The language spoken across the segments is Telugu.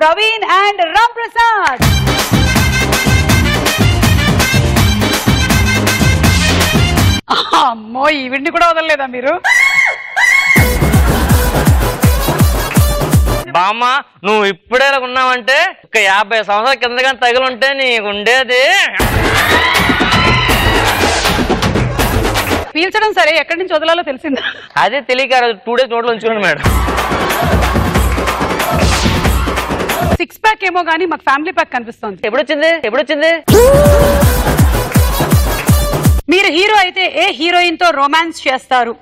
ప్రవీణ్ అండ్ రామ్ ప్రసాద్. అమ్మో ఈవిడ్ని కూడా వదలలేదా మీరు? బామ్మ నువ్వు ఇప్పుడే ఉన్నావంటే ఒక 50 సంవత్సరాల కిందగా తగిలుంటే నీకు ఉండేది. పీల్చడం సరే, ఎక్కడి నుంచి వదలాలో తెలిసిందా? అదే తెలియక 2 days నోట్లో ఉంచుకోండి మేడం. 6 ప్యాక్ ఏమో గానీ మాకు ఫ్యామిలీ ప్యాక్ కనిపిస్తుంది. ఎప్పుడొచ్చింది? మీరు హీరో అయితే ఏ హీరోయిన్ తో రొమాన్స్ చేస్తారు?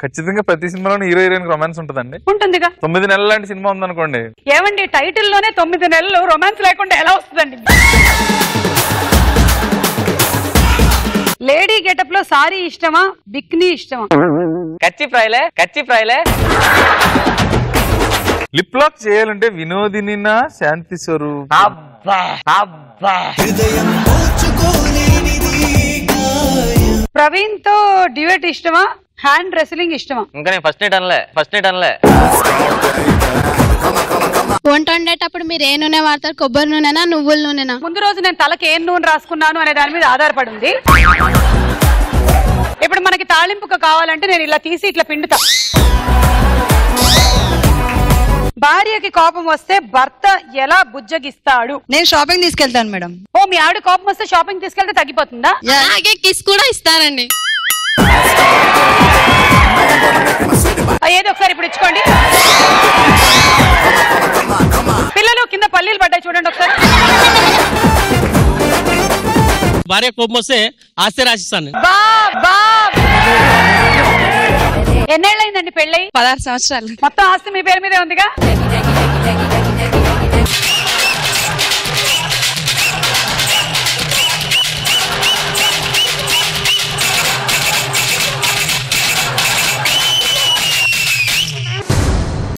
ఖచ్చితంగా ప్రతి సినిమాలో హీరో హీరోయిన్ రొమాన్స్ ఉంటుందండి. ఉంటుందిగా. 9 నెలల లాంటి సినిమా ఉందనుకోండి. ఏమండి టైటిల్ లోనే 9 నెలలు రొమాన్స్ లేకుండా ఎలా వస్తుందండి? లేడీ గెటప్ లో సారీ ఇష్టమా, బిక్నీ ఇష్టమా? కచ్చి ఫ్రైలే. లిప్ లాక్ చేయాలంటే వినోదిని నా శాంతి స్వరూప్. ప్రవీణ్ తో డ్యూయట్ ఇష్టమా, హ్యాండ్ రెస్లింగ్ ఇష్టమా? ఇంకా నేను ఫస్ట్ నైట్ అనలే. వంట వండేటప్పుడు మీరు ఏ నూనె వాడతారు? కొబ్బరి నూనెనా, నువ్వుల నూనెనా? ముందు రోజు నేను తలకి ఏం నూనె రాసుకున్నాను అనే దాని మీద ఆధారపడి ఉంది. ఇప్పుడు మనకి తాళింపుగా కావాలంటే నేను ఇలా తీసి ఇట్లా పిండుతా. భార్యకి కోపం వస్తే భర్త ఎలా బుజ్జగిస్తాడు? నేను షాపింగ్ తీసుకెళ్తాను మేడం. ఓ మీ ఆవిడ కోపం వస్తే షాపింగ్ తీసుకెళ్తే తగ్గిపోతుందా? అలాగే కిస్ కూడా ఇస్తానండి. ఏదో ఒకసారి ఇప్పుడు ఇచ్చుకోండి. పిల్లలు కింద పల్లీలు పడ్డాయి చూడండి ఒకసారి. భార్య కోపం వస్తే ఆస్తి రాసిస్తాను. ఎన్నేళ్ళైందండి పెళ్ళై? 16 సంవత్సరాలు. మొత్తం ఆస్తి మీ పేరు మీదే ఉందిగా.